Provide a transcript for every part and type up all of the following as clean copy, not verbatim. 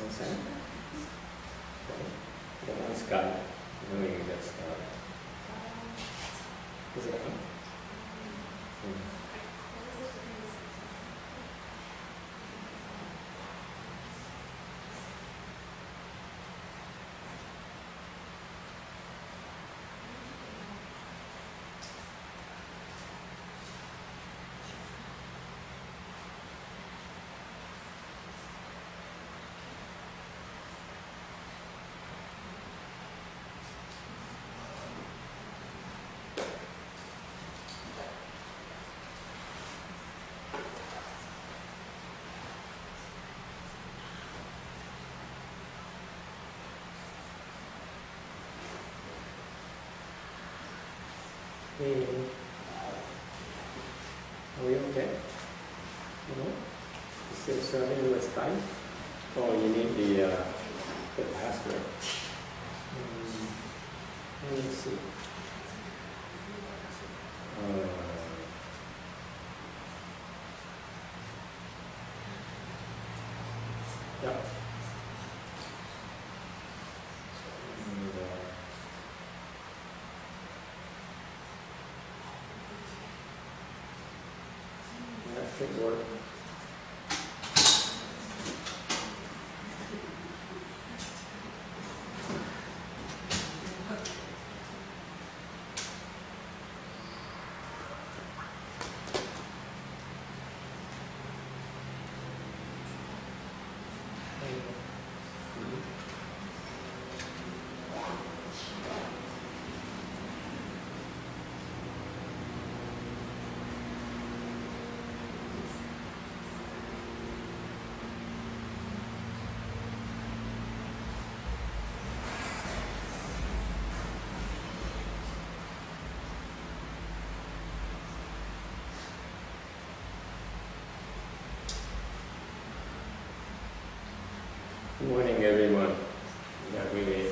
Understand? Okay. Get on Skype. Then we can get started. Is it on? Hey, are we okay? You know? You still serving with Skype? Oh, you need the password. Let me see. Yep. That should work. Good morning, everyone. Yeah, really.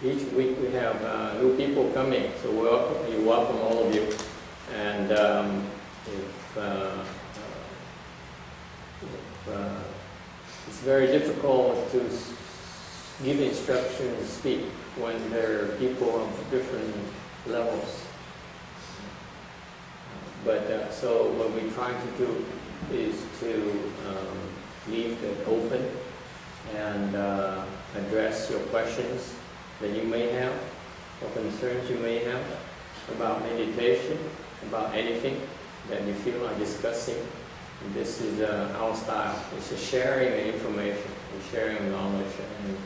Each week we have new people coming, so we welcome all of you. And it's very difficult to give instructions and speak when there are people of different levels. But so what we try to do is to leave it open and address your questions that you may have or concerns you may have about meditation, about anything that you feel like discussing. And this is our style. It's a sharing of information, and sharing of knowledge, and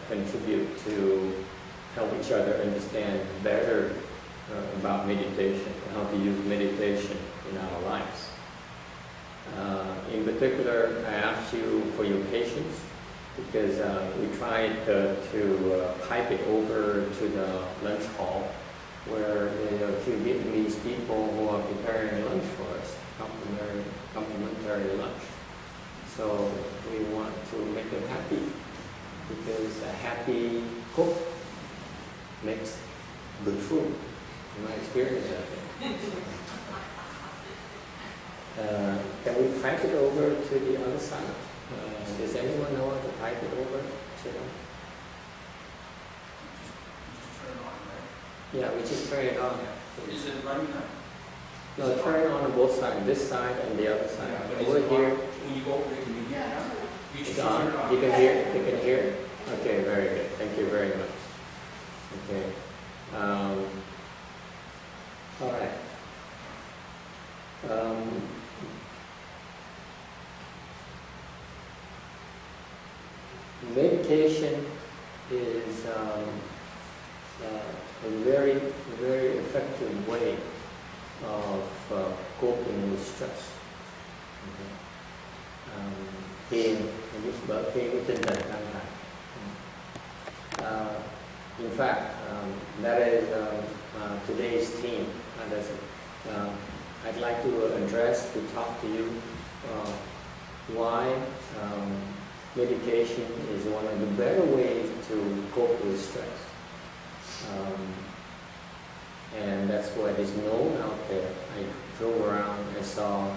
contribute to help each other understand better about meditation, how to use meditation in our lives. In particular, I asked you for your patience because we tried to pipe it over to the lunch hall where there are a few Vietnamese people who are preparing lunch for us, complimentary lunch. So we want to make them happy because a happy cook makes good food. In my experience, I think. Can we pipe it over to the other side? Does anyone know how to pipe it over to them? Just turn it on, right? Yeah, we just turn it on. Is it running now? No, turn it on both sides, this side and the other side. Yeah, but Over here. When you go over it, can you hear it now? You It's just turn it on. on. You can hear it? You can hear it? Okay, very good. Thank you very much. Okay. All right. Meditation is a very, very effective way of coping with stress. Giúp đỡ cái tinh thần căng thẳng. In fact, that is today's theme. I'd like to talk to you why meditation is one of the better ways to cope with stress. And that's what is known out there. I drove around and saw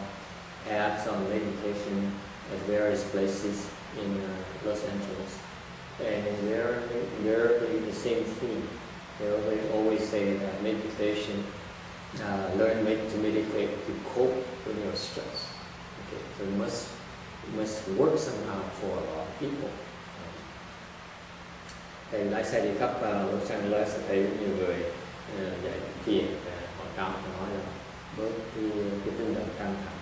ads on meditation at various places in Los Angeles. And invariably the same theme. They always say that meditation, learn to meditate to cope with your stress. Okay, so it must work somehow for a lot of people. Thầy lái xe đi khắp Los Angeles sẽ thấy nhiều người dạy thiền quảng cáo nói là bớt cái tinh thần căng thẳng.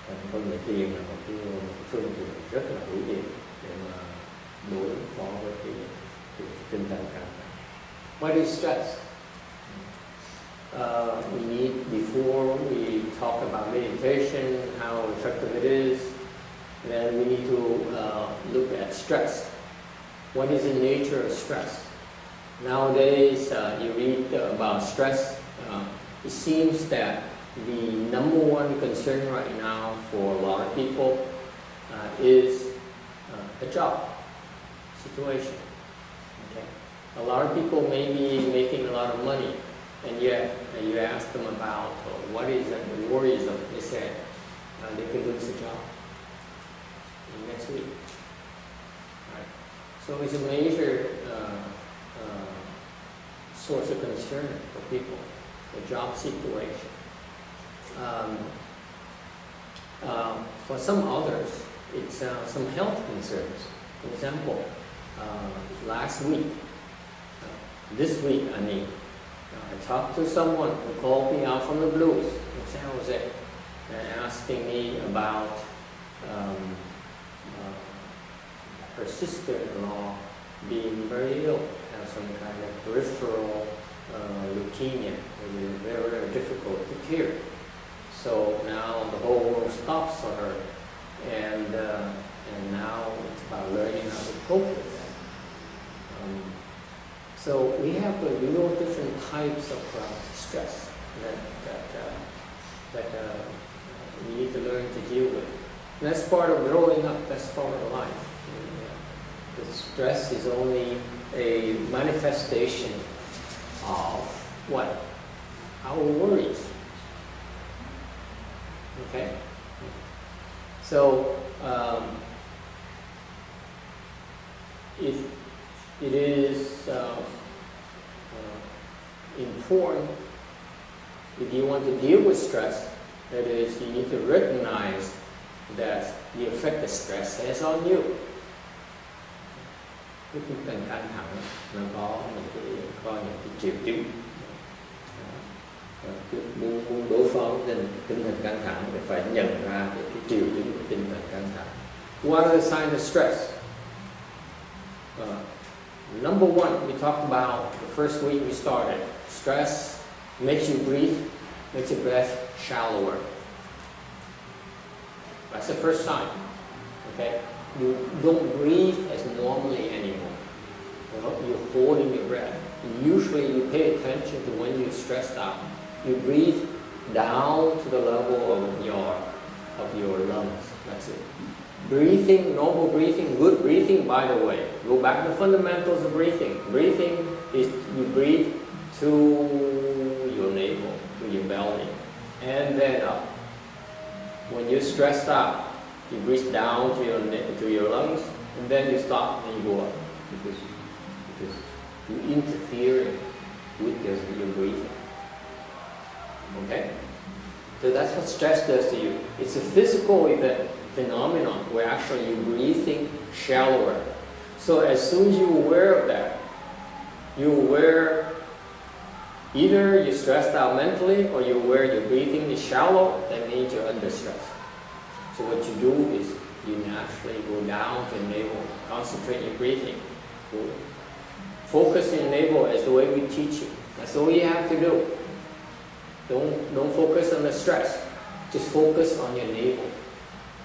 Còn con người thiền là một cái phương tiện rất là hữu hiệu để mà đối phó với cái tinh thần căng thẳng. What is stress? We need, before we talk about meditation, how effective it is, then we need to look at stress. What is the nature of stress? Nowadays, you read about stress, it seems that the number one concern right now for a lot of people is a job situation. Okay? A lot of people may be making a lot of money, and yet you ask them about what is the worries of, they said they could lose a job next week. Right? So it's a major source of concern for people, the job situation. For some others, it's some health concerns. For example, this week, I talked to someone who called me out from the blues in San Jose and asking me about her sister-in-law being very ill, have some kind of peripheral leukemia, which is very, very difficult to cure. So now the whole world stops for her, and now it's about learning how to cope with that. So we have different types of stress that we need to learn to deal with. And that's part of growing up. That's part of life. The stress is only a manifestation of what? Our worries. Okay? So it is important, if you want to deal with stress, that is, you need to recognize that the effect that stress has on you. Cái tinh thần căng thẳng nó có những cái triệu chứng. Muốn đối phó với tinh thần căng thẳng thì phải nhận ra cái triệu chứng của tinh thần căng thẳng. What are the signs of stress? Number one, we talked about the first week we started. Stress makes you breathe, makes your breath shallower. That's the first sign. Okay? You don't breathe as normally anymore. You're holding your breath. Usually you pay attention to when you're stressed out. You breathe down to the level of your lungs. That's it. Breathing, normal breathing, good breathing, by the way. Go back to the fundamentals of breathing. Breathing is you breathe to your navel, to your belly, and then up. When you're stressed out, you breathe down to your lungs, and then you stop and you go up. Because you interfere with your breathing. Okay? So that's what stress does to you. It's a physical phenomenon where actually you're breathing shallower. So as soon as you're aware of that, you're aware either you're stressed out mentally or you're aware your breathing is shallow, that means you're under stress. So what you do is you naturally go down to your navel, concentrate your breathing. Focus in your navel as the way we teach you. That's all you have to do. Don't focus on the stress. Just focus on your navel.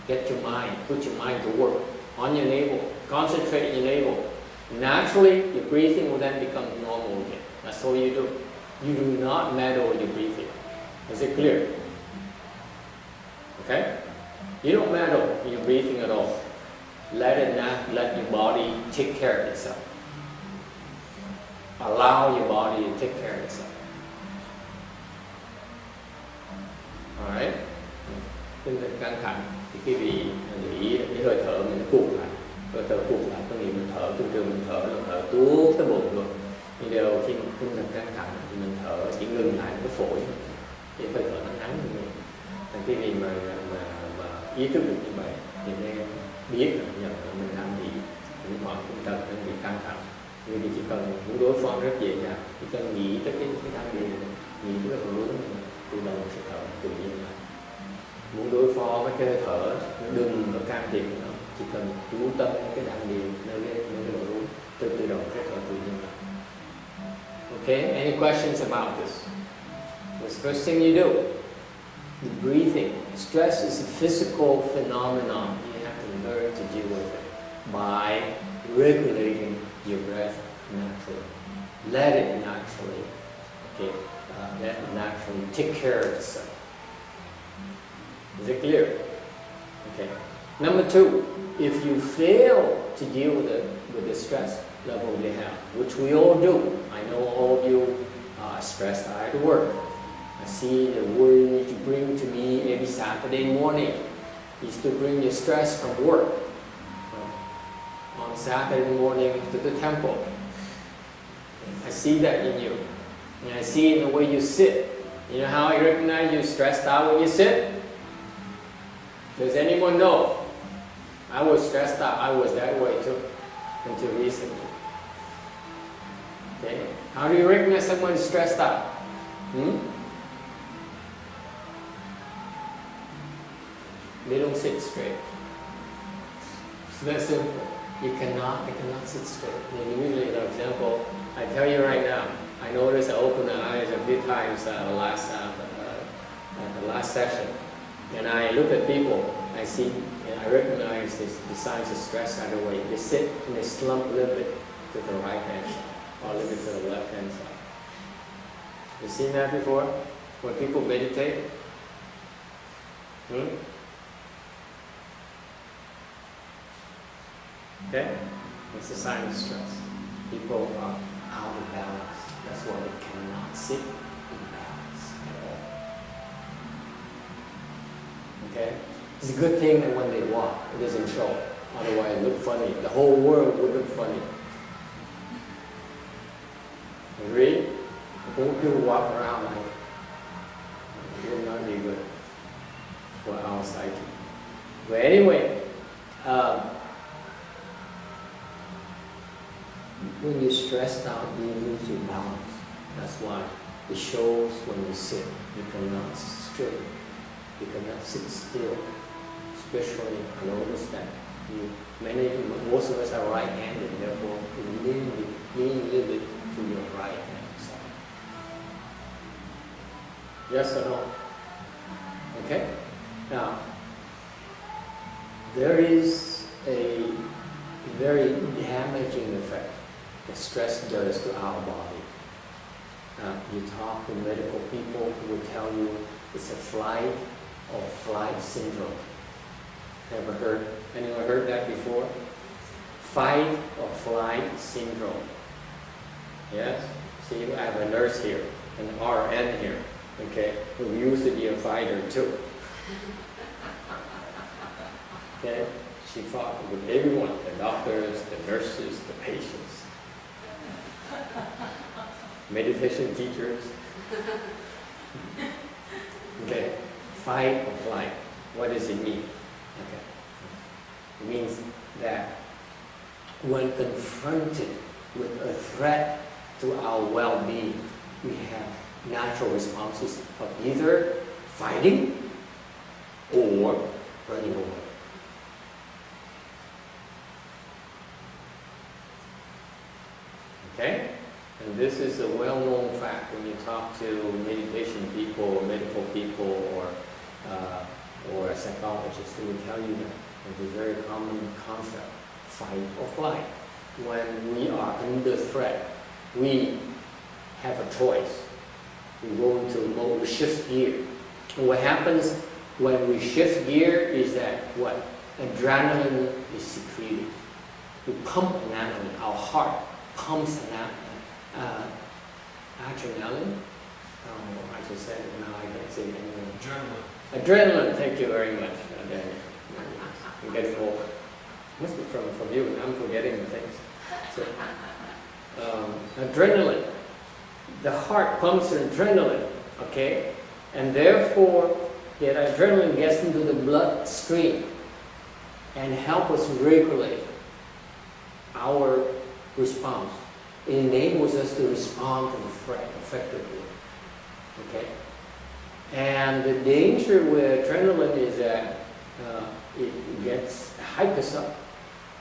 Get your mind, put your mind to work on your navel. Concentrate in your navel. Naturally, your breathing will then become normal again. That's all you do. You do not meddle with your breathing. Is it clear? Okay? You don't meddle with your breathing at all. Let your body take care of itself. Allow your body to take care of itself. Alright. Tinh thần căng thẳng thì quý vị để ý cái hơi thở mình nó cụt lại. Hơi thở cụt lại có nghĩa mình thở thường thường mình thở là thở tuốt cái bụng luôn. Nhưng điều khi mà tinh thần căng thẳng thì mình thở chỉ ngừng lại cái phổi, cái hơi thở nó ngắn như vậy. Thành quý vị mà ý thức được như vậy thì nên biết là mình làm gì, những mọi tinh thần đang bị căng thẳng. Vì chỉ cần muốn đối phó rất dễ dàng, chỉ cần nghĩ tới cái đam mê, nghĩ tới cái hướng tự động sẽ thở tự nhiên lại. Muốn đối phó với cái hơi thở, đừng có can thiệp nó, chỉ cần chú tâm cái đam mê nơi cái hướng tự động sẽ thở tự nhiên lại. Okay, any questions about this? What's the first thing you do? The breathing. Stress is a physical phenomenon. You have to learn to deal with it by regulating your breath naturally. Let it naturally, okay, let it naturally take care of itself. Is it clear? Okay. Number two, if you fail to deal with the stress level you have, which we all do. I know all of you are stressed out at work. I see the worry you bring to me every Saturday morning is to bring your stress from work. On Saturday morning to the temple. I see that in you. And I see it in the way you sit. You know how I recognize you're stressed out when you sit? Does anyone know? I was stressed out. I was that way too, until recently. Okay? How do you recognize someone is stressed out? They don't sit straight. It's that simple. They cannot sit straight. And usually, for example, I tell you right now, I noticed I opened my eyes a few times at the last session. And I look at people, I see, and I recognize the signs of stress right away. They sit and they slump a little bit to the right hand side, or a little bit to the left hand side. You seen that before? When people meditate? Okay? It's a sign of stress. People are out of balance. That's why they cannot sit in balance at all. Okay? It's a good thing that when they walk, it doesn't show. Otherwise, it look funny. The whole world would look funny. Agree? Don't people walk around like it will not be good for our psyche. But anyway, when you're stressed out, you lose your balance. That's why it shows when you sit. You cannot sit straight. You cannot sit still. Especially, I notice that most of us are right-handed, therefore you lean a little bit to your right hand side. Yes or no? Okay? Now, there is a very damaging effect that stress does to our body. You talk to medical people who will tell you it's a flight or flight syndrome. Anyone heard that before? Fight or flight syndrome. Yes? See, I have a nurse here, an RN here, okay, who used to be a fighter too. Okay? She fought with everyone, the doctors, the nurses, the patients, meditation teachers. Okay, fight or flight. What does it mean? Okay. It means that when confronted with a threat to our well-being, we have natural responses of either fighting or running away. Okay? And this is a well-known fact when you talk to meditation people or medical people or a psychologist. They will tell you that it's a very common concept, fight or flight. When we are under threat, we have a choice. We go into mode, we shift gear. And what happens when we shift gear is that what? Adrenaline is secreted. We pump adrenaline, our heart pumps adrenaline. I just said it now, I can't say it anymore. Adrenaline. Adrenaline, thank you very much, Daniel. I'm getting old. Must be from you, I'm forgetting the things. So, adrenaline. The heart pumps adrenaline, okay? And therefore, that adrenaline gets into the bloodstream and help us regulate our response. It enables us to respond to the threat effectively, okay? And the danger with adrenaline is that it gets hypes us up,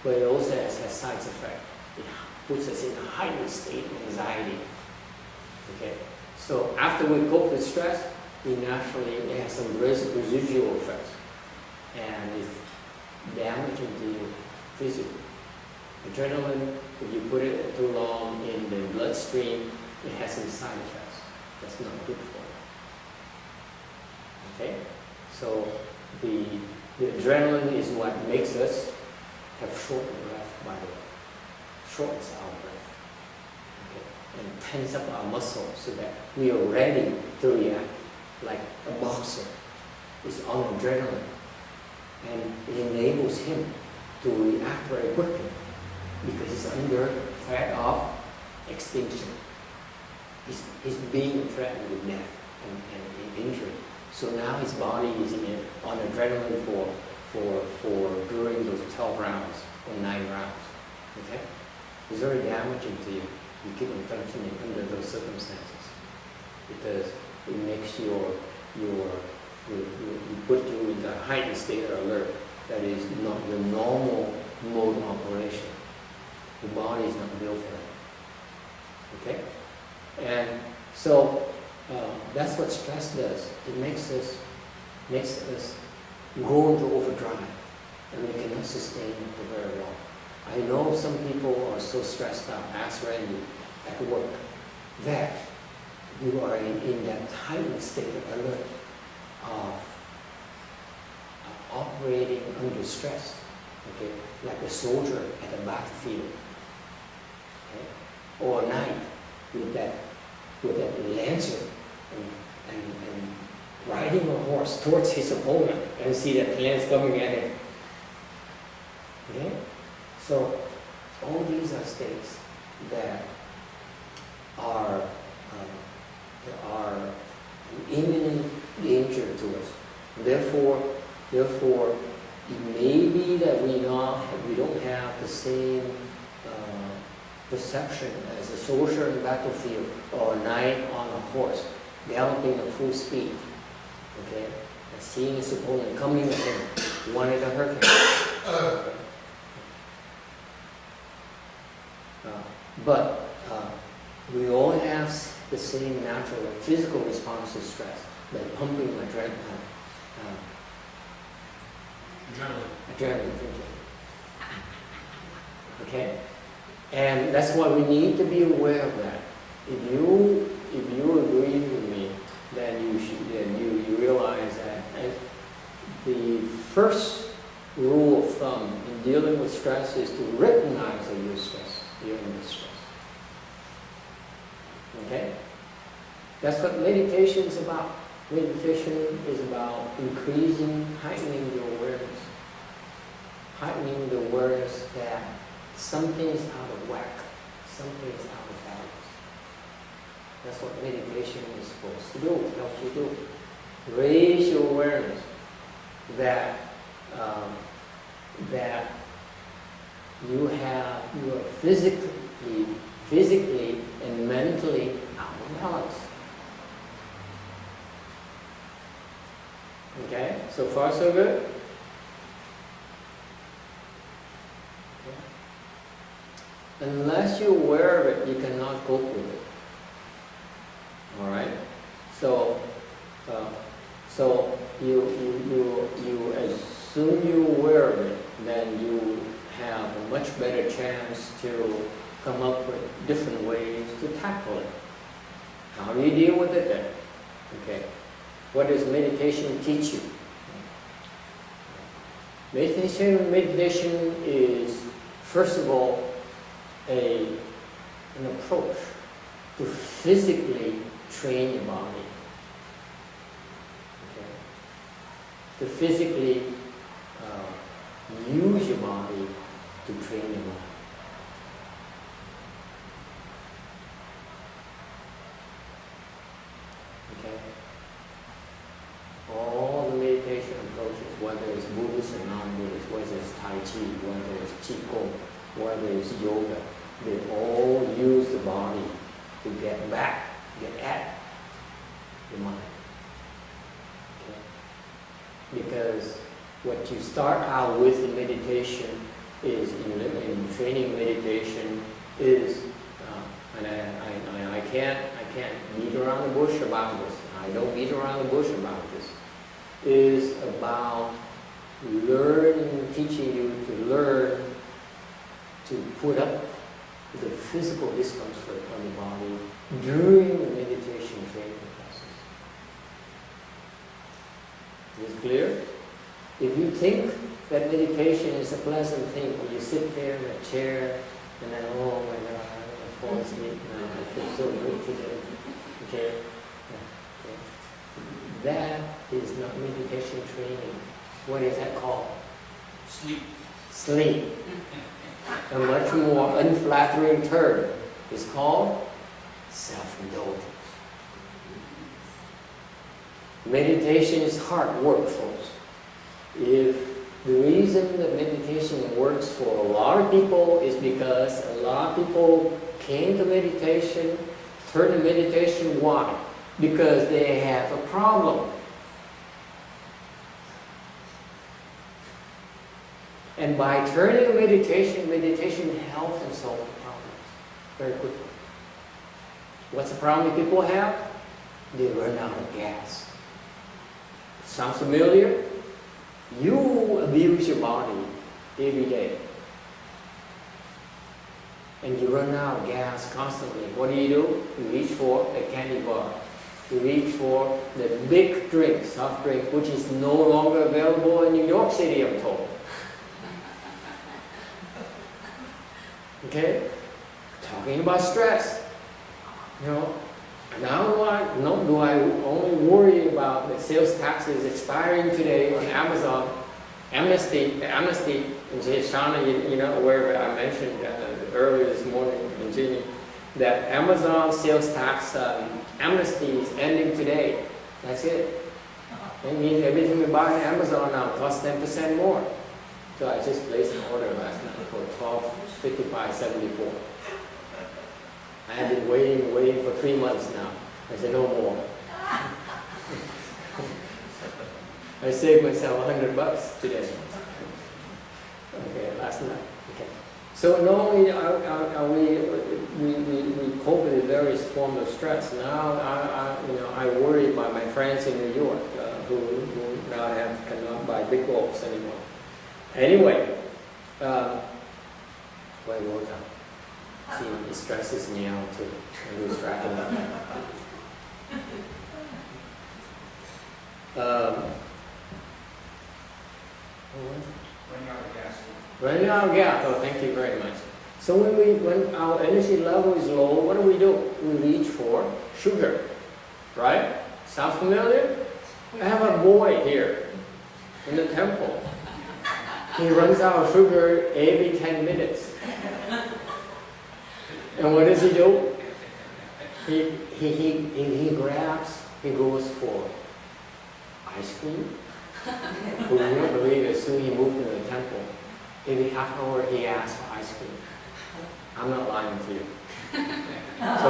but it also has a side effect. It puts us in a heightened state of anxiety. Okay? So after we cope with stress, we naturally have some residual effects, and it's damaging to you physically. Adrenaline, if you put it too long in the bloodstream, it has some side effects. That's not good for you. Okay? So the adrenaline is what makes us have short breath, by the way. Shortens our breath. Okay? And tense up our muscles so that we are ready to react like a boxer is on adrenaline. And it enables him to react very quickly because he's under threat of extinction. He's being threatened with death and injury. So now his body is on adrenaline for during those 12 rounds or 9 rounds. Okay? It's very damaging to you. You keep on functioning under those circumstances because it makes you put you in the heightened state of alert that is not the normal mode of operation. The body is not built for that. Okay? And so that's what stress does. It makes us go into overdrive, and we cannot sustain it for very long. I know some people are so stressed out, ask Randy, at work, that you are in that heightened state of alert of operating under stress, okay, like a soldier at a battlefield, okay? Or a knight with that lancer and riding a horse towards his opponent and see that lance coming at him. Okay? So all these are states that are an imminent danger to us. Therefore, it may be that we don't have the same perception as a soldier in the battlefield or a knight on a horse galloping at full speed. Okay? And seeing his opponent coming at him, wanting to hurt him. But we all have the same natural physical response to stress, like pumping adrenaline. Adrenaline. Okay? And that's why we need to be aware of that. If you agree with me, then you realize that the first rule of thumb in dealing with stress is to recognize that you're under stress. Okay? That's what meditation is about. Meditation is about heightening the awareness. Heightening the awareness that something is out of whack, something is out of balance. That's what meditation is supposed to do, helps you do. Raise your awareness that you are physically and mentally out of balance. Okay? So far so good? Okay. Unless you're aware of it, you cannot cope with it. Alright? So you as soon you're aware of it, then you have a much better chance to come up with different ways to tackle it. How do you deal with it then? Okay. What does meditation teach you? Meditation is, first of all, an approach to physically train your body. Okay. to physically use your body to train your mind. Okay? All the meditation approaches, whether it's Buddhist or non-Buddhist, whether it's Tai Chi, whether it's Qigong, whether it's yoga, they all use the body to get at the mind. Okay? Because what you start out with in meditation is, in training meditation, is, and I can't beat around the bush about this. I don't beat around the bush about this. Is about learning, teaching you to learn to put up with the physical discomfort on the body during the meditation training process. Is it clear? If you think that meditation is a pleasant thing, when you sit there in a chair and then, oh my God, I'm going to fall asleep now, I feel so good today. Okay? That is not meditation training. What is that called? Sleep. Sleep. A much more unflattering term is called self-indulgence. Meditation is hard work, folks. If the reason that meditation works for a lot of people is because a lot of people came to meditation, turned to meditation, why? Because they have a problem. And by turning to meditation, meditation helps them solve the problems very quickly. What's the problem people have? They run out of gas. Sounds familiar? You abuse your body every day. And you run out of gas constantly. What do? You reach for a candy bar. You reach for the big drink, soft drink, which is no longer available in New York City, I'm told. Okay? Talking about stress. You know, now do I only worry about the sales taxes expiring today on Amazon, amnesty, and Shauna, you know, where I mentioned earlier this morning in Ginny, that Amazon sales tax amnesty is ending today. That's it. That means everything we buy on Amazon now costs 10% more. So I just placed an order last night for $12.55.74. I have been waiting for 3 months now. I said, no more. I saved myself $100 today. Okay, last night. Okay. So not only are we cope with various forms of stress, now I worry about my friends in New York who now cannot buy big bulbs anymore. Anyway, where was I? See, it stresses me out too. I lose track of that. Running out of gas. Running out of gas. Oh, thank you very much. So when our energy level is low, what do? We reach for sugar, right? Sound familiar? I have a boy here in the temple. He runs out of sugar every 10 minutes. And what does he do? He goes for ice cream. Who would not believe as soon as he moved into the temple, every half hour he asked for ice cream. I'm not lying to you. So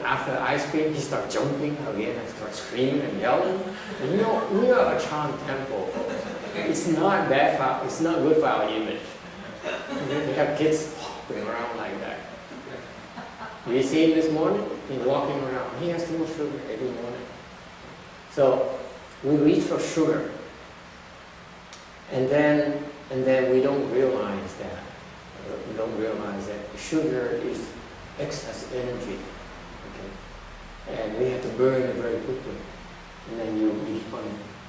after ice cream, he starts jumping again and starts screaming and yelling. And we are a charm temple, folks. It's not bad for, it's not good for our image. We have kids hopping around like that. You see him this morning? He's walking around. He has too much sugar every morning. So we reach for sugar, and then we don't realize that. We don't realize that sugar is excess energy. Okay, and we have to burn it very quickly, and then you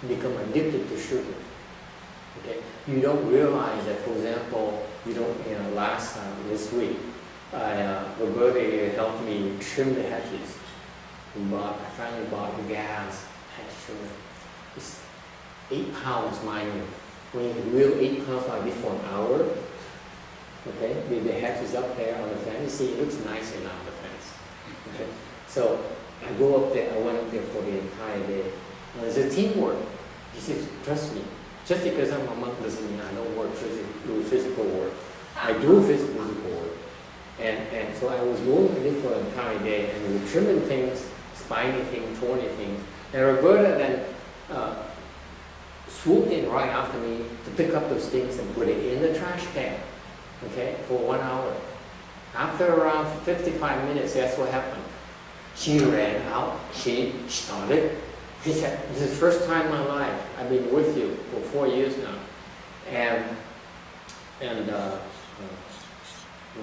become addicted to sugar. Okay, you don't realize that. For example, this week, Roberta helped me trim the hedges. I finally bought the gas hedge trimmer. 8 pounds, mind you. When you wheel 8 pounds like this for an hour, okay, the hatch is up there on the fence. You see, it looks nicer now on the fence. Okay, so I go up there. I went up there for the entire day. It's a teamwork. He says, trust me. Just because I'm a monk doesn't mean I don't do physical work. I do physical work. And so I was going with it for an entire day, and we were trimming things, spiny things, thorny things. And Roberta then swooped in right after me to pick up those things and put it in the trash can, okay, for 1 hour. After around 55 minutes, guess what happened? She ran out, she started. She said, this is the first time in my life, I've been with you for 4 years now. And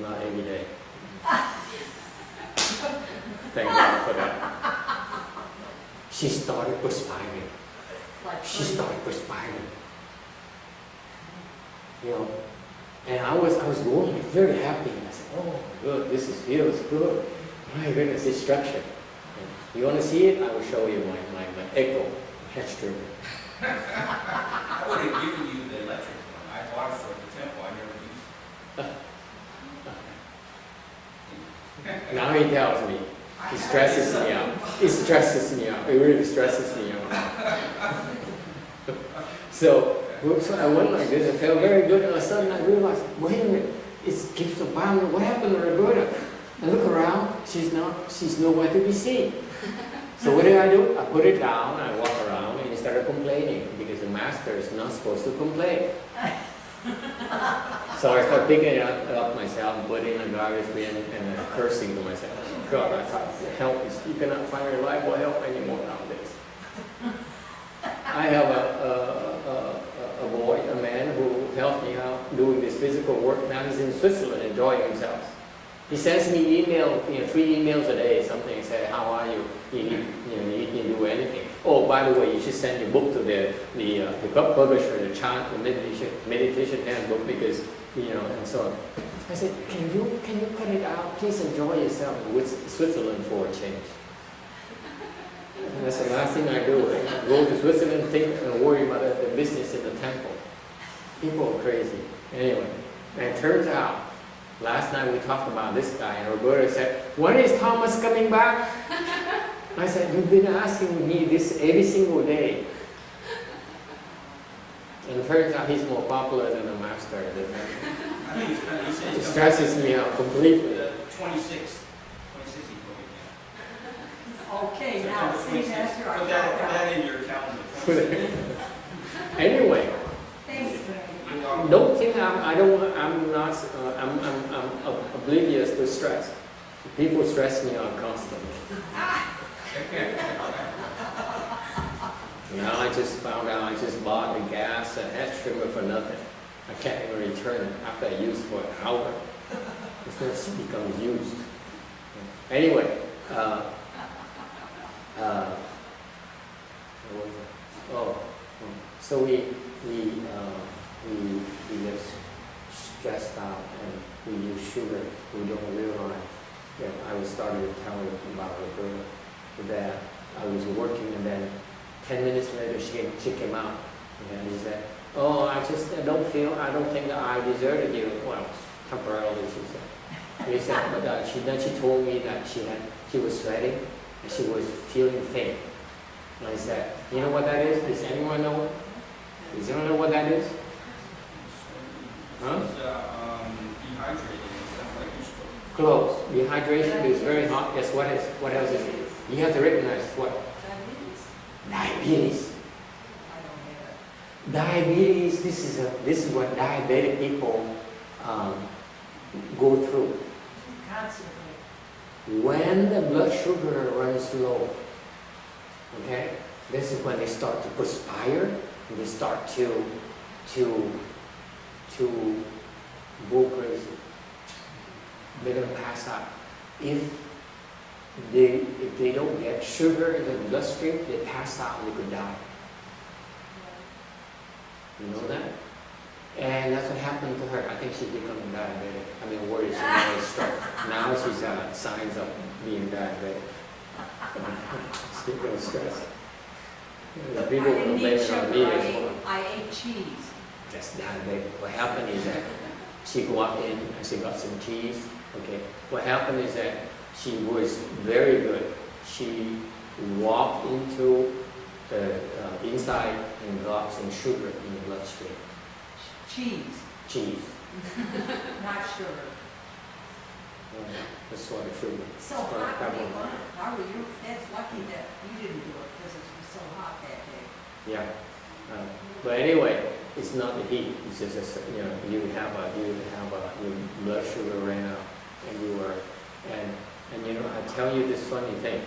not every day. Thank God for that. She started perspiring. She started perspiring. You know, and I was going very happy. I said, oh, good, this feels good. My goodness, this structure. You want to see it? I will show you my echo hatch trimmer. I would have given you the electric one. I bought it for the temple. I never used it. Now he tells me. It stresses me out. It stresses me out. It really stresses me out. So I went like this. I felt very good. And all of a sudden I realized, wait a minute. It keeps on bounding. What happened to Roberta? I look around. She's nowhere to be seen. So what did I do? I put it down. I walk around and started complaining because the master is not supposed to complain. So I started picking it up myself, putting in a garbage bin, and cursing to myself. God, I thought, help is, you cannot find reliable help anymore nowadays. I have a boy, a man who helps me out doing this physical work. Now he's in Switzerland enjoying himself. He sends me email, 3 emails a day, something. He said, how are you? You can do anything. Oh, by the way, you should send your book to the publisher, the Chan, the meditation handbook, because, and so on. I said, can you cut it out? Please enjoy yourself with Switzerland for a change. And that's the last thing I do. I go to Switzerland, think and worry about the business in the temple. People are crazy. Anyway, and it turns out, last night we talked about this guy, and Roberta said, when is Thomas coming back? I said, you've been asking me this every single day. And it turns out he's more popular than the master at the time. I think he said It stresses me out completely. The 26th. 26th he told me. Okay, now, see, Master, I Put that in your calendar. 26th. Anyway, Thanks, Greg. don't think I'm oblivious to stress. People stress me out constantly. Now I just found out I just bought the gas and hatch trimmer for nothing. I can't even return it after I use it for an hour. It's not becomes used. Anyway, what was it? Oh, so we get stressed out and we use sugar. We don't realize that I was starting to tell you about Roberta that I was working, and then 10 minutes later she came out and she said, oh, I don't think that I deserted you. Well, temporarily, she said. He said, but then she told me that she was sweating and she was feeling faint. And I said, you know what that is? Does anyone know? Does anyone know what that is? Huh? Dehydrated and stuff like you spoke. Close. Dehydration is very hot. Yes, what else is it? You have to recognize what? Diabetes. Diabetes, this is what diabetic people go through. Constantly. When the blood sugar runs low, okay, this is when they start to perspire, and they start to go crazy. They're going to pass out. If they don't get sugar in the bloodstream, they pass out and they could die. You know that? And that's what happened to her. I think she's becoming diabetic. I mean, worried she had a stroke. Now she's signs of being diabetic. Still stress. The I people didn't blame eat it on sugar, me as well. I ate cheese. That's diabetic. What happened is that she walked in and she got some cheese. Okay. What happened is that she was very good. She walked into the inside and got some sugar in the bloodstream. Cheese, Cheese. not sugar. That's sort of sugar. So hot when you went. How were you, that's lucky that you didn't do it because it was so hot that day. Yeah. But anyway, it's not the heat. It's just you have your blood sugar ran out, and you were and I tell you this funny thing.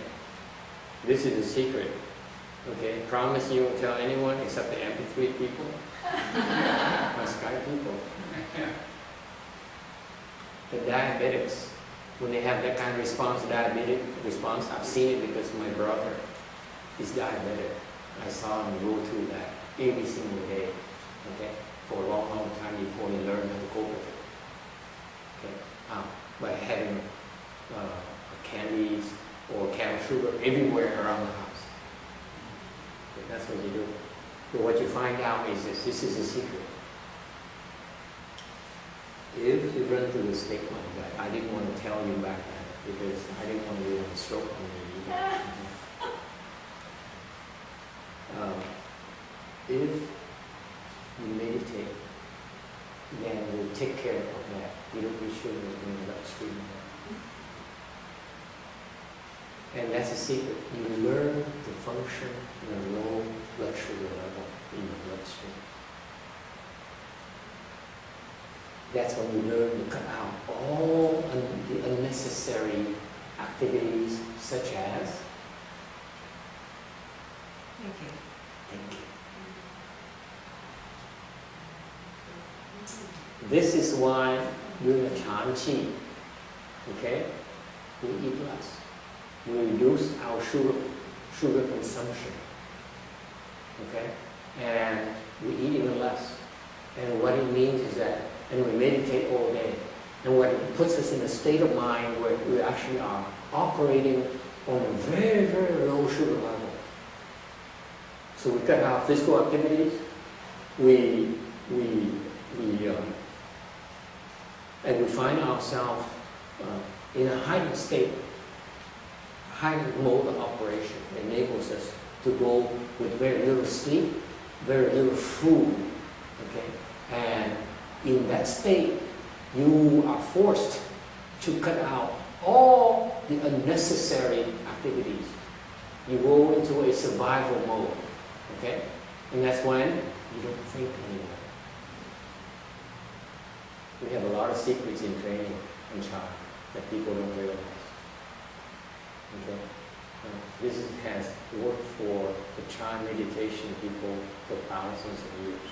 This is a secret. Okay, promise you won't tell anyone except the MP3 people, my Sky people. The diabetics, when they have that kind of response, diabetic response, I've seen it because my brother is diabetic. I saw him go through that every single day, okay, for a long, long time before he learned how to cope with it. Okay, by having candies or cane sugar everywhere around the house. Okay, that's what you do. But what you find out is this is a secret. If you run through a snake like that, I didn't want to tell you back then because I didn't want you to have a stroke on me either. If you meditate, then we'll take care of that. You don't be sure there's no bloodstream. And that's a secret. You learn to function in a low blood sugar level in the bloodstream. That's when you learn to cut out all the unnecessary activities such as Thinking. thinking. This is why during the Chan Qi, okay, we eat less. We reduce our sugar consumption, okay, and we eat even less. And what it means is that, and we meditate all day. And what it puts us in a state of mind where we actually are operating on a very, very low sugar level. So we cut out physical activities, and we find ourselves in a heightened state, heightened mode of operation. It enables us to go with very little sleep, very little food, okay? And in that state, you are forced to cut out all the unnecessary activities. You go into a survival mode, okay? And that's when you don't think anymore. We have a lot of secrets in training and Chan that people don't realize. Okay? This has worked for the Chan meditation people for thousands of years.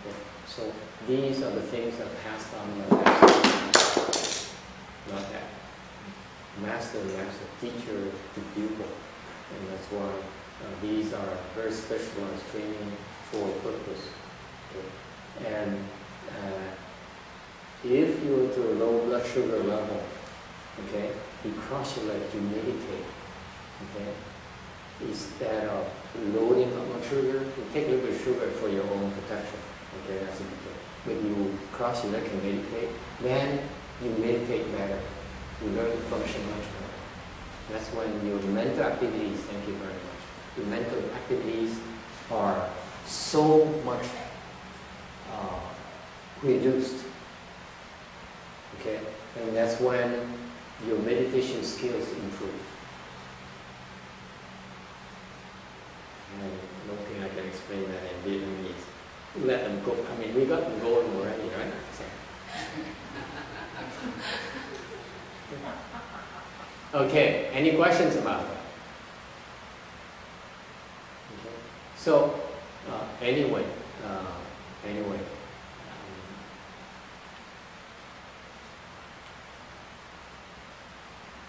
Okay? So these are the things that are passed on by master. Not that. Master, teacher to pupil. And that's why these are very specialized training for a purpose. Okay? And if you're to a low blood sugar level, okay, you cross your legs, you meditate, okay, instead of loading up on sugar, you take a little bit of sugar for your own protection, okay, that's it. When you cross your legs and meditate, then you meditate better, you learn to function much better. That's when your mental activities, thank you very much, your mental activities are so much reduced, okay, and that's when your meditation skills improve. And I don't think I can explain that in Vietnamese. Let them go. I mean, we got them going already, right? So. Okay, any questions about that? Okay. So, anyway,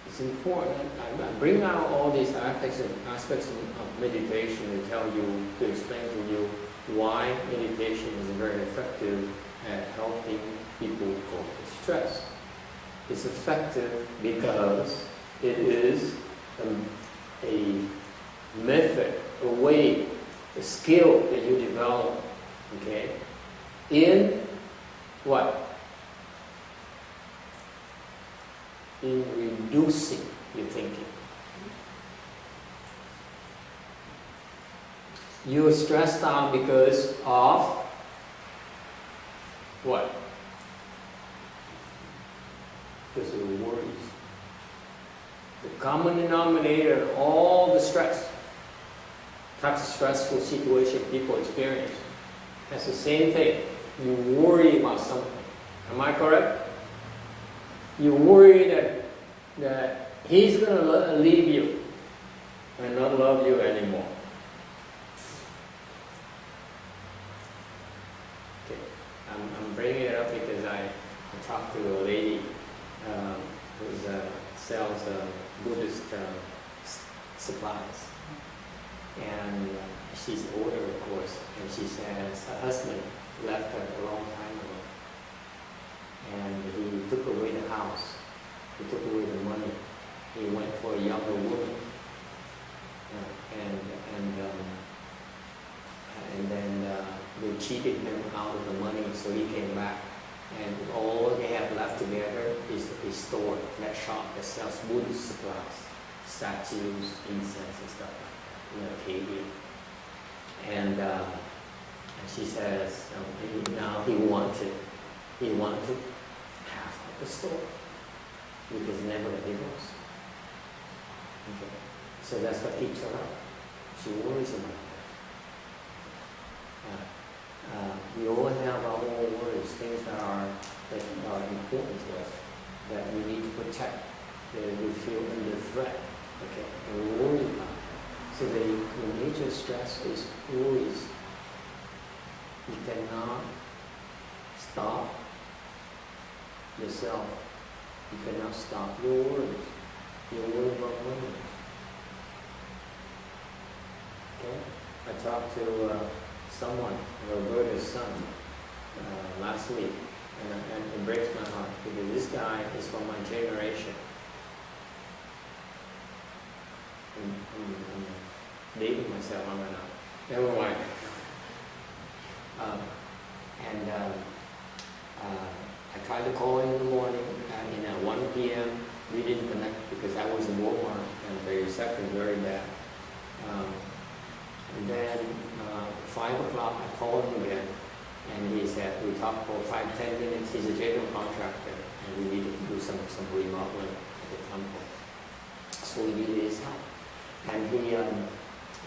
it's important. I bring out all these aspects of meditation to tell you, to explain to you why meditation is very effective at helping people cope with stress. It's effective because it is a method a way, a skill that you develop, okay, in what? In reducing your thinking. You're stressed out because of what? Because of your worries. The common denominator of all the stress, types of stressful situation people experience, that's the same thing. You worry about something. Am I correct? You worry that he's going to leave you and not love you anymore. Okay, I'm bringing it up because I talked to a lady who sells Buddhist supplies, and she's older, of course, and she says her husband left her a long time ago, and he took away the house, he took away the money, he went for a younger woman, and then they cheated him out of the money, so he came back, and all they have left together is a store, that shop that sells Buddhist supplies, statues, incense and stuff like that, KB. And she says now he wanted half of the store because never a divorce. Okay. So that's what keeps her up. She worries about that. We all have our own worries, things that are important to us, that we need to protect, that we feel under threat. Okay, and we worry about it. So the nature of stress is worries. You cannot stop yourself. You cannot stop your worries. You worry about money. Okay? I talked to someone, Roberta's son, last week, and it breaks my heart because this guy is from my generation. I'm dating myself, I'm not. Never mind. I tried to call him in the morning at 1 p.m. We didn't connect because I was in Walmart and the reception was very bad. And then 5 o'clock I called him again, and he said we talked for 5-10 minutes. He's a general contractor, and we needed to do some remodeling at the temple, so we needed his help. And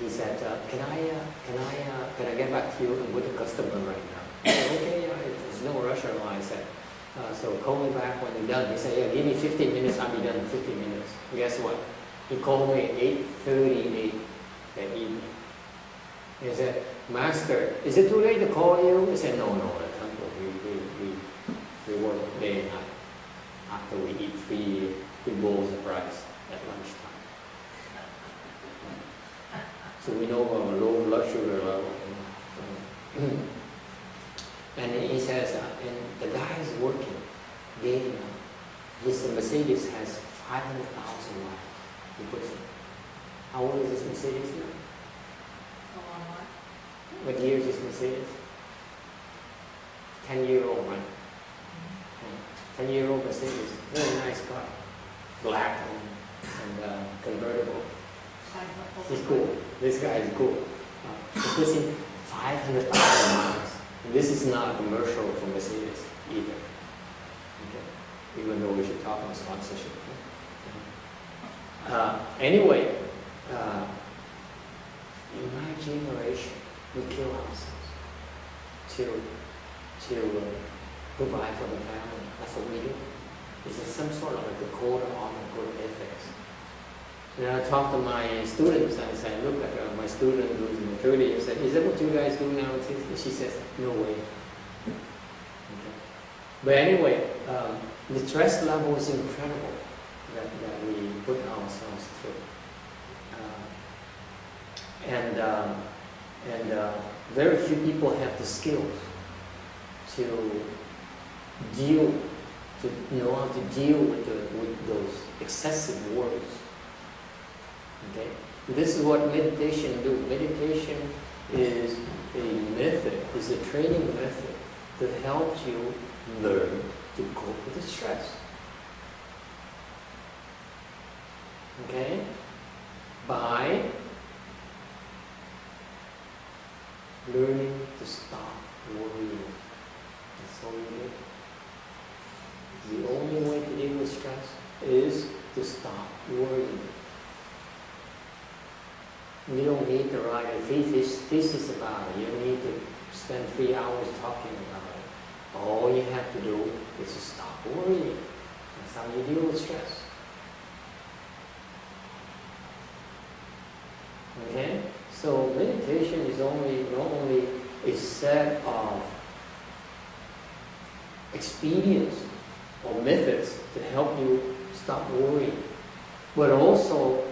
he said, can I get back to you? I'm with a customer right now. I said, okay, there's no rush at all. I said, so call me back when you're done. He said, yeah, give me 15 minutes, I'll be done in 15 minutes. Guess what? He called me at 8:38 that evening. He said, Master, is it too late to call you? I said, no, the temple, we work day and night after we eat three bowls of rice at lunchtime. So we know our low blood sugar level. And he says, and the guy is working day and night. His Mercedes has 500,000 miles. He puts it. How old is this Mercedes now? What year is this Mercedes? 10-year-old, right? 10-year-old Mercedes. Very nice car. Black and convertible. He's cool. This guy is cool. He puts in 500,000 miles. And this is not a commercial for Mercedes either. Okay. Even though we should talk about sponsorship. Anyway, in my generation, we kill ourselves to provide for the family. That's what we do. This is some sort of like a code of honor, code of ethics. And I talked to my students and I said, look at my student who's in the 30s, I said, is that what you guys do now? And she says, no way. Okay. But anyway, the stress level is incredible that we put ourselves through. Very few people have the skills to know how to deal with those excessive worries. Okay? This is what meditation do. Meditation is a method, is a training method that helps you learn to cope with the stress. Okay? By learning to stop worrying. That's all you do. The only way to deal with stress is to stop worrying. You don't need to write a thesis about it. You don't need to spend 3 hours talking about it. All you have to do is to stop worrying. That's how you deal with stress. Okay? So meditation is not only a set of expedients or methods to help you stop worrying, but also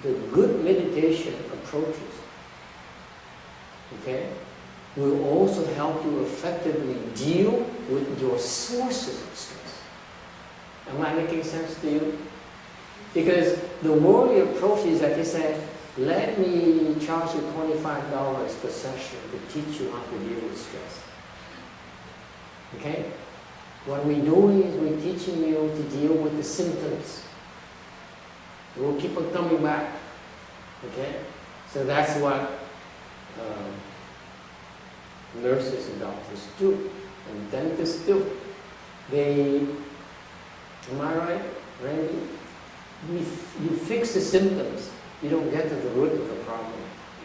the good meditation approaches, okay, will also help you effectively deal with your sources of stress. Am I making sense to you? Because the worldly approach is that they say, let me charge you $25 per session to teach you how to deal with stress. Okay? What we're doing is we're teaching you to deal with the symptoms. It will keep on coming back. Okay? So that's what nurses and doctors do, and dentists do. They, am I right, Randy? You fix the symptoms. You don't get to the root of the problem.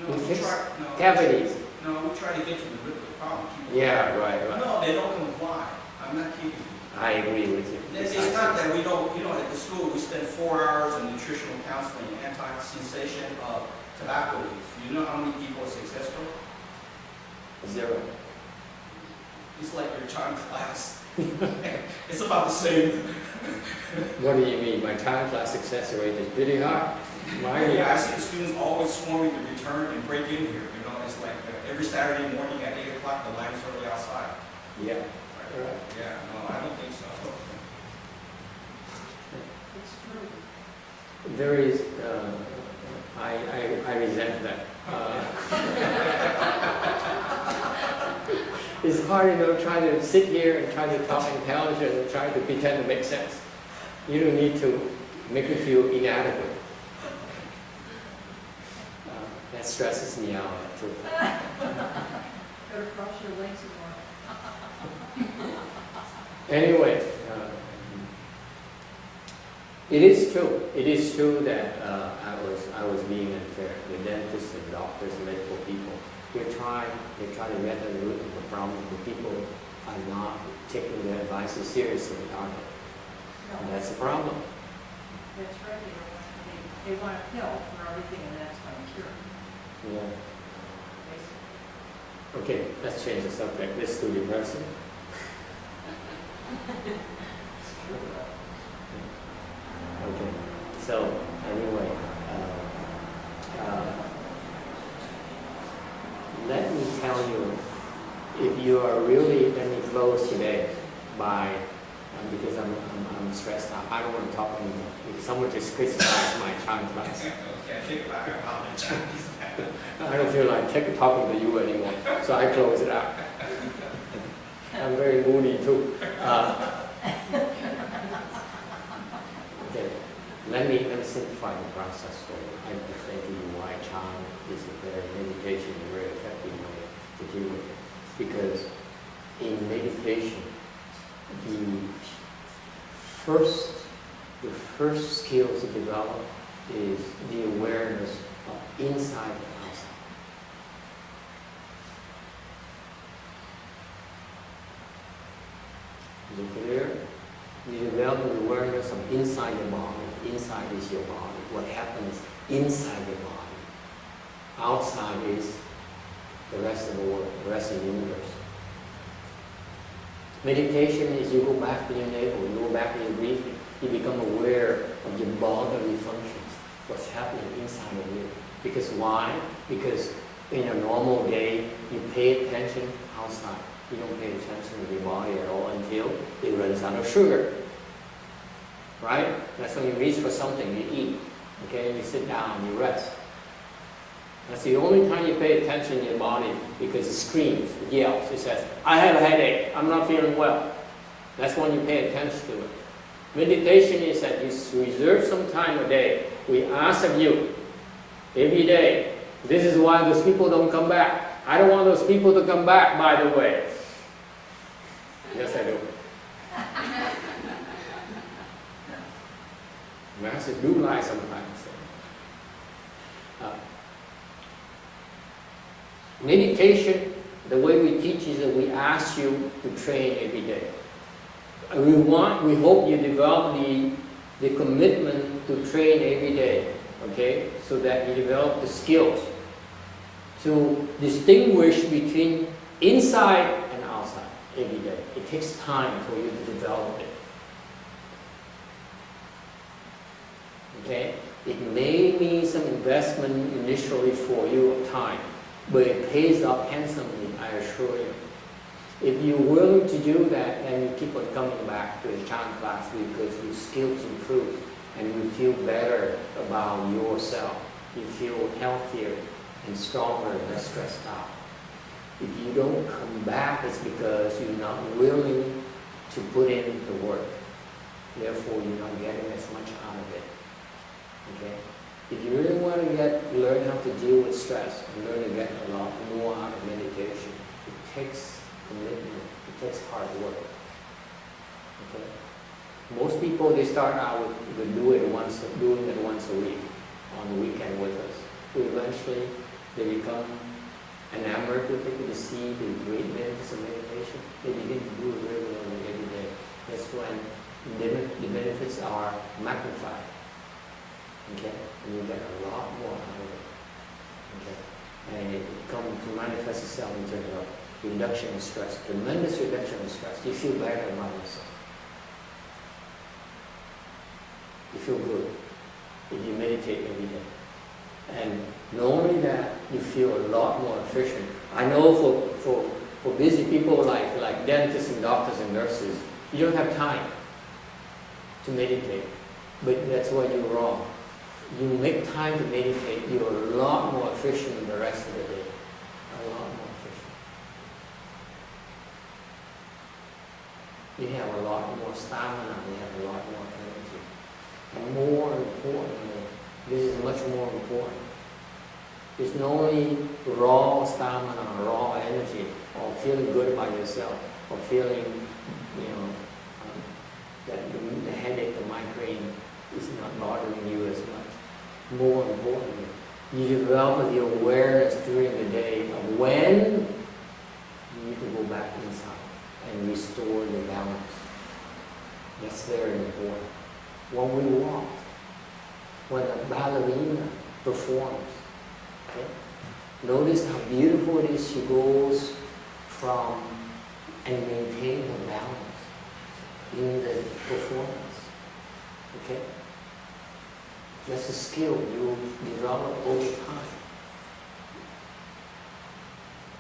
No, You fix no, cavities. No, we try to get to the root of the problem. Yeah, right. No, they don't comply. I'm not kidding you. I agree with you. It's not that we don't, at the school we spend 4 hours on nutritional counseling and anti-cessation of tobacco use. You know how many people are successful? 0. It's like your time class. It's about the same. What do you mean? My time class success rate is pretty high. Yeah, I see the students always swarming to return and break in here. It's like every Saturday morning at 8 o'clock, the line is already outside. Yeah. Right. Yeah, no, I don't think so. It's true. There is, I resent that. It's hard, trying to sit here and try to talk intelligent and try to pretend to make sense. You don't need to make me feel inadequate. That stresses me out, too. Better cross your legs more. Anyway, it is true. It is true that I was being unfair. The dentists and doctors and medical people, they try to get at the root of the problem. The people are not taking their advices seriously, are they? And that's the problem. That's right. They want a pill for everything, and that's going to cure. Yeah. Basically. Okay, let's change the subject. Let's do depressing. Okay, so anyway, let me tell you, if you are really, let me close today by, because I'm stressed out. I don't want to talk anymore. If someone just criticized my time class. Okay, I think about it. I apologize. I don't feel like talking to you anymore, so I close it out. I'm very moody too. Okay, let me simplify the process for you. I'm explaining to you why Chan is a very meditation, a very effective way to deal with it. Because in meditation, the first skill to develop is the awareness of inside and outside. Is it clear? You develop the awareness of inside your body. Inside is your body. What happens inside your body. Outside is the rest of the world, the rest of the universe. Meditation is you go back to your navel, you go back to your breathing. You become aware of your bodily functions, what's happening inside of you. Because why? Because in a normal day, you pay attention outside. You don't pay attention to your body at all until it runs out of sugar. Right? That's when you reach for something, you eat. Okay, you sit down, you rest. That's the only time you pay attention to your body, because it screams, it yells, it says, I have a headache, I'm not feeling well. That's when you pay attention to it. Meditation is that you reserve some time a day. We ask of you every day. This is why those people don't come back. I don't want those people to come back, by the way. Yes, I do. Masters do lie sometimes. Meditation, the way we teach is that we ask you to train every day. We hope you develop the commitment to train every day, okay? So that you develop the skills to distinguish between inside and outside every day. It takes time for you to develop it. Okay? It may mean some investment initially for you of time, but it pays off handsomely, I assure you. If you're willing to do that, then you keep on coming back to the Chan class because your skills improve and you feel better about yourself. You feel healthier and stronger and less stressed out. If you don't come back, it's because you're not willing to put in the work. Therefore, you're not getting as much out of it. Okay? If you really want to learn how to deal with stress and learn to get a lot more out of meditation, it takes commitment, it takes hard work. Okay? Most people, they start out with doing it once a week, on the weekend with us. Eventually, they become enamored with it, they see the great benefits of meditation. They begin to do it regularly every day. That's when the benefits are magnified. Okay? And you get a lot more out of it. Okay? And it comes to manifest itself in terms of reduction of stress, tremendous reduction of stress. You feel better about yourself. You feel good if you meditate every day. And not only that, you feel a lot more efficient. I know for busy people like dentists and doctors and nurses, you don't have time to meditate. But that's why you're wrong. You make time to meditate, you're a lot more efficient than the rest of the day. A lot more efficient. You have a lot more stamina, you have a lot more energy. And more importantly, this is much more important. It's not only raw stamina, raw energy, or feeling good about yourself, or feeling, that the headache, the migraine is not bothering you as much. More importantly, you develop the awareness during the day of when you need to go back inside and restore the balance. That's very important. When we walk, when a ballerina performs, okay? Notice how beautiful it is. She goes from and maintain her balance in the performance. Okay? That's a skill you develop over time.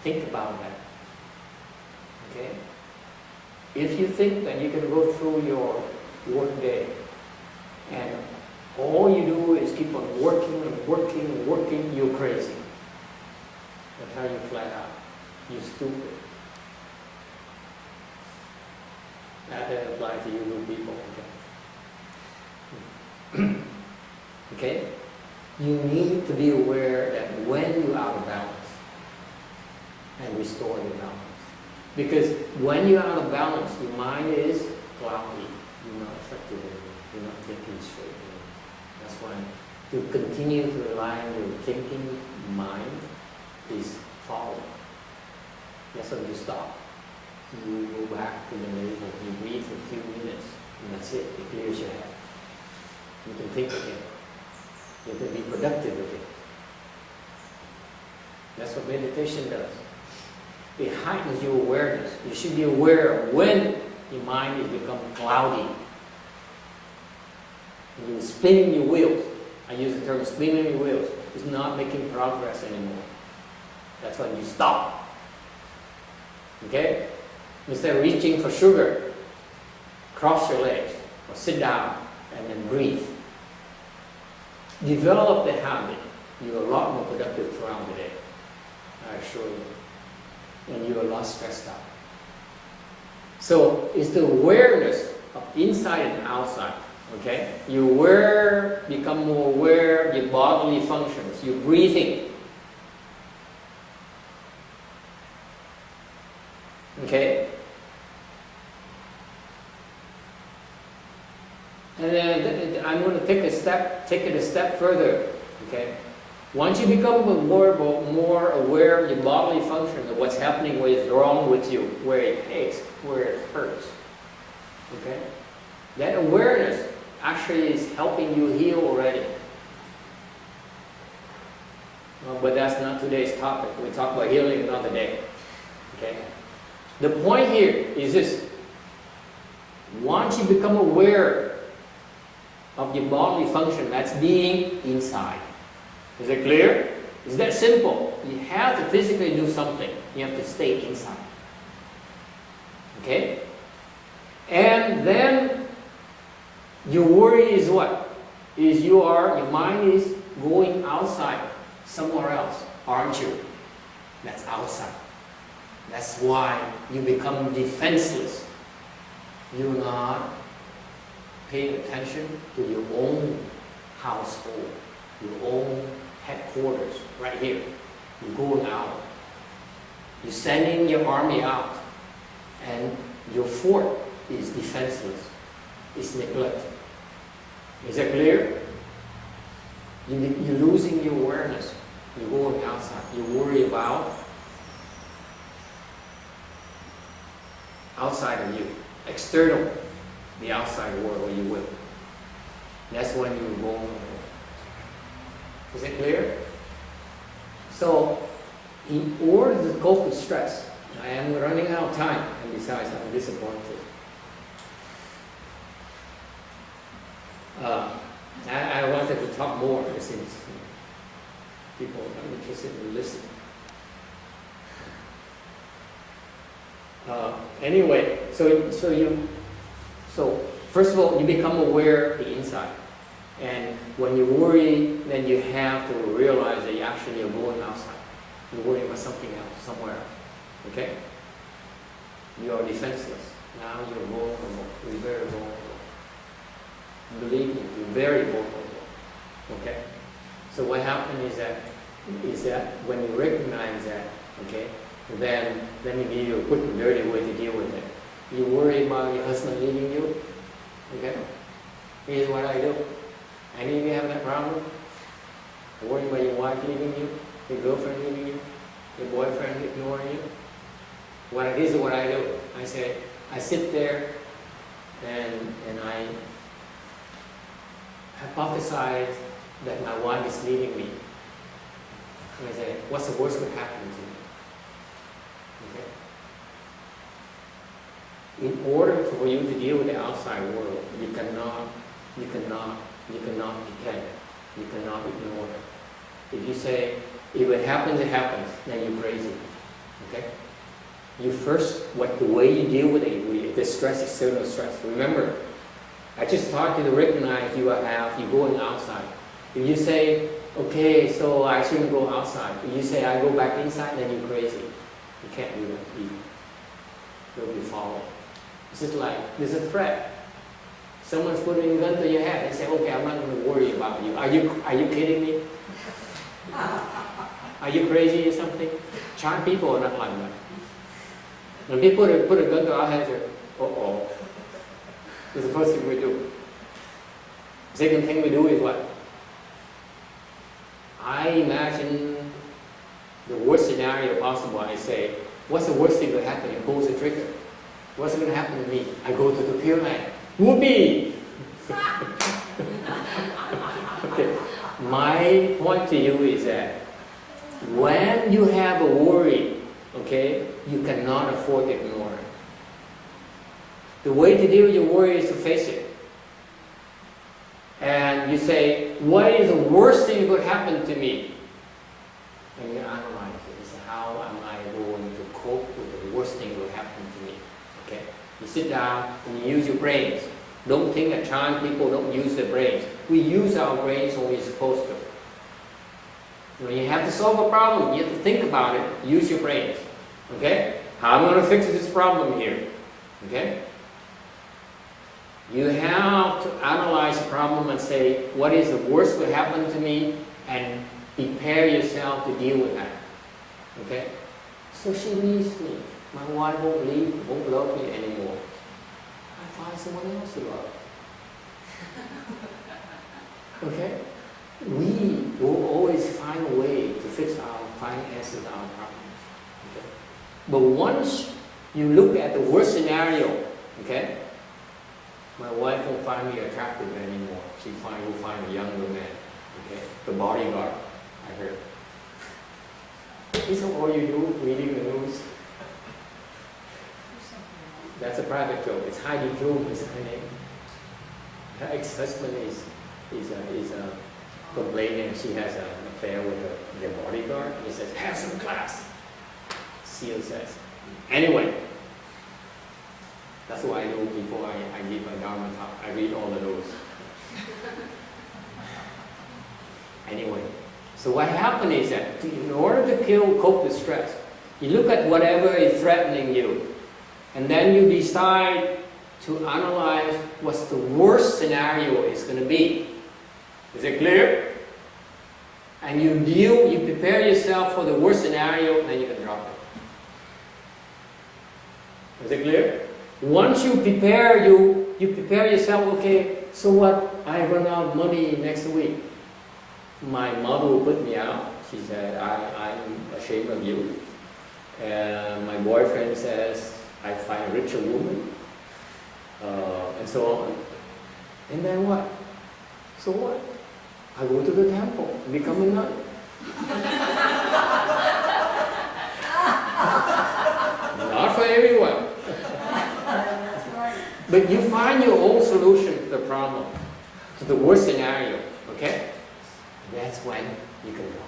Think about that. Okay? If you think that you can go through your work day and all you do is keep on working and working and working, you're crazy. I'll tell you flat out. You're stupid. That doesn't apply to you new people. Okay? Okay? You need to be aware that when you're out of balance, and restore your balance. Because when you're out of balance, your mind is cloudy. You're not effective anymore. You're not thinking straight anymore. That's why to continue to rely on your thinking mind is folly. That's when you stop. You go back to the navel. You breathe for a few minutes, and that's it. It clears your head. You can think again. You can be productive again. That's what meditation does. It heightens your awareness. You should be aware of when your mind is becoming cloudy. And you're spinning your wheels. I use the term spinning your wheels. It's not making progress anymore. That's when you stop. Okay? Instead of reaching for sugar, cross your legs or sit down and then breathe. develop the habit, you're a lot more productive throughout the day, I assure you. And you're a lot stressed out. So it's the awareness of inside and outside. Okay? You become more aware of your bodily functions, your breathing. Okay? And then I'm going to take it a step further. Okay? Once you become more aware of your bodily functions, of what's happening, what is wrong with you, where it aches, where it hurts. Okay? That awareness actually is helping you heal already. But that's not today's topic. We talk about healing another day. Okay? The point here is this. Once you become aware of your bodily function, that's being inside. Is it clear? It's that simple. You have to physically do something. You have to stay inside. Okay? And then your worry is what? Your mind is going outside, somewhere else, aren't you? That's outside. That's why you become defenseless. You're not paying attention to your own household, your own headquarters, right here. You're going out. You're sending your army out, and your fort is defenseless. It's neglected. Is that clear? You're losing your awareness. You're going outside. You worry about outside of you, external, the outside world, you will. That's when you're vulnerable. Is it clear? So, in order to cope with stress, I am running out of time, and besides, I'm disappointed. I wanted to talk more since people are interested in listening. Anyway, so first of all, you become aware of the inside. And when you worry, then you have to realize that actually you're going outside. You're worrying about something else, somewhere else. Okay? You are defenseless. Now you're vulnerable. You're very vulnerable. Believe me, you're very vulnerable. Okay? So what happens is that when you recognize that, okay, then let me give you a quick and dirty way to deal with it. You worry about your husband leaving you, okay? Here's what I do. Any of you have that problem? Worry about your wife leaving you, your girlfriend leaving you, your boyfriend ignoring you? This is what I do. I sit there and I hypothesize that my wife is leaving me. And I say, what's the worst that could happen to me? Okay? In order for you to deal with the outside world, you cannot pretend. You cannot ignore it. If you say, if it happens, it happens, then you're crazy. Okay? The way you deal with it, the stress, external stress. Remember, I just taught you to recognize you're going outside. If you say, okay, so I shouldn't go outside. If you say, I go back inside, then you're crazy. You can't do that either. You'll be followed. It's just like, there's a threat. Someone's putting a gun to your head and say, okay, I'm not going to worry about you. Are you kidding me? Are you crazy or something? Chinese people are not like that. When people put a gun to our heads, uh-oh. That's the first thing we do. The second thing we do is what? I imagine the worst scenario possible. I say, what's the worst thing that will happen? It pulls the trigger. What's going to happen to me? I go to the pyramid. Whoopee! Okay. My point to you is that when you have a worry, okay, you cannot afford to ignore it. The way to deal with your worry is to face it. And you say, what is the worst thing that could happen to me? And you analyze it. You say, how am I going to cope with the worst thing that will happen to me? Okay? You sit down and you use your brains. Don't think at times people don't use their brains. We use our brains when we're supposed to. When you have to solve a problem, you have to think about it, use your brains. Okay? How am I going to fix this problem here? Okay? You have to analyze the problem and say, what is the worst that happen to me, and prepare yourself to deal with that. Okay? So she leaves me. My wife won't leave, won't love me anymore. I find someone else to love. Okay? We will always find a way to fix our finances, our problems. Okay? But once you look at the worst scenario, okay? My wife won't find me attractive anymore. She will find a younger man. Okay? The bodyguard, I heard. Is that all you do, reading the news? That's a private joke. It's Heidi Klum is her name. Her ex-husband is complaining she has an affair with the bodyguard. He says, have some class. Seal says. Anyway, that's what I do before I give a Dharma talk. I read all of those. Anyway, so what happened is that in order to cope with stress, you look at whatever is threatening you, and then you decide to analyze what's the worst scenario is going to be. Is it clear? And you prepare yourself for the worst scenario, and then you can drop it. Is it clear? Once you prepare, you prepare yourself, okay, so what? I run out of money next week. My mother will put me out. She said, I'm ashamed of you. And my boyfriend says, I find a richer woman. And so on. And then what? So what? I go to the temple, become a nun. Not for everyone. But you find your own solution to the problem, to the worst scenario, okay? That's when you can go.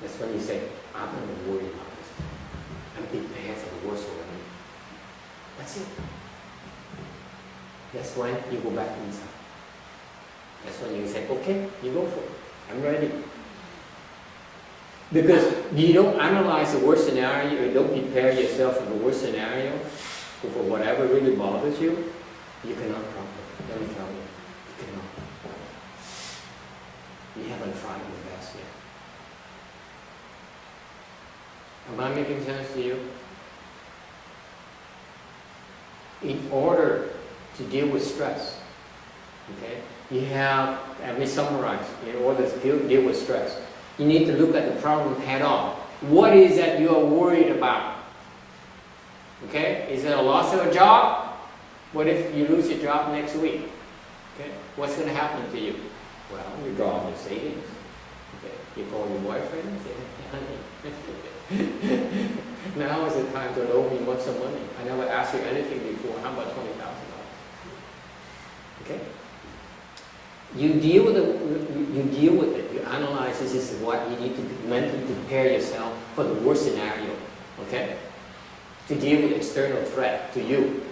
That's when you say, I'm not going to worry about this. I'm prepared for the worst already. That's it. That's when you go back inside. That's when you say, okay, you go for it. I'm ready. Because you don't analyze the worst scenario, you don't prepare yourself for the worst scenario, for whatever really bothers you, you cannot conquer. Let me tell you, you cannot. You haven't tried your best yet. Am I making sense to you? In order to deal with stress, okay, you have, let me summarize, in order to deal with stress, you need to look at the problem head on. What is that you are worried about? Okay, is it a loss of a job? What if you lose your job next week? Okay, what's going to happen to you? Well, you draw on your savings. Okay, you call your boyfriend and say, honey, now is the time to loan me some money. I never asked you anything before. How about $20,000? Okay? You deal with it. You analyze this is what you need to mentally prepare yourself for the worst scenario. Okay? To deal with external threat to you.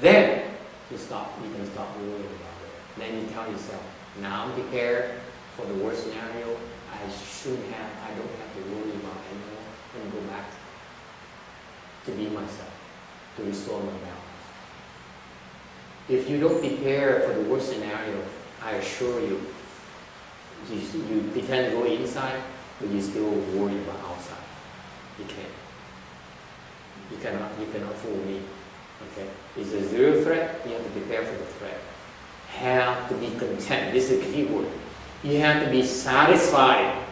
Then you can stop worrying about it. Then you tell yourself, now I'm prepared for the worst scenario. I don't have to worry about it anymore. And go back to be myself, to restore my balance. If you don't prepare for the worst scenario, I assure you, you pretend to go inside, but you still worry about outside. You can't. You cannot fool me. Okay? It's a zero threat, you have to prepare for the threat. Have to be content. This is a key word. You have to be satisfied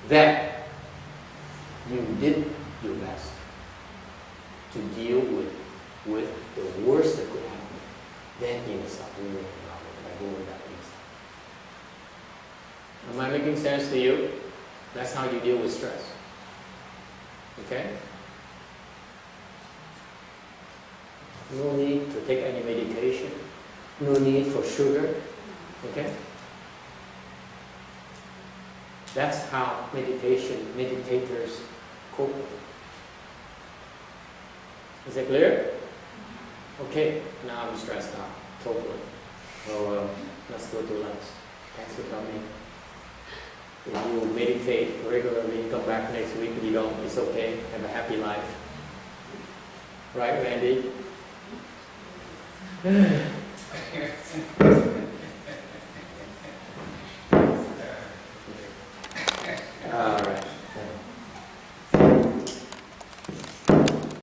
that you did your best to deal with the worst that could happen. Then you will stop worrying about it by going back inside. Am I making sense to you? That's how you deal with stress. Okay? No need to take any medication. No need for sugar. Okay? That's how meditators cope. Is it clear? Okay, now I'm stressed out, totally. So let's go to lunch. Thanks for coming. If you meditate regularly, come back next week. If you don't, it's okay. Have a happy life. Right, Randy?